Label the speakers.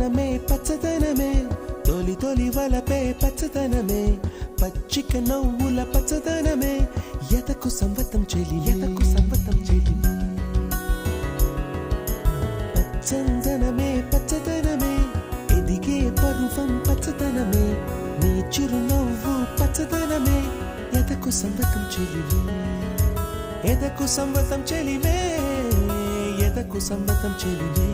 Speaker 1: పచ్చదనమే పచ్చదనమే తొలి తొలి వలపే పచ్చదనమే పచ్చిక నవ్వుల పచ్చదనమే ఎదకు సంవతం చెలి ఎదకు సంవతం చెలి పచ్చదనమే పచ్చదనమే ఎదిగే పరువం పచ్చదనమే నీ చిరునవ్వు పచ్చదనమే ఎదకు సంవతం చెలివే ఎదకు సంవతం చెలివే ఎదకు సంవతం చెలివే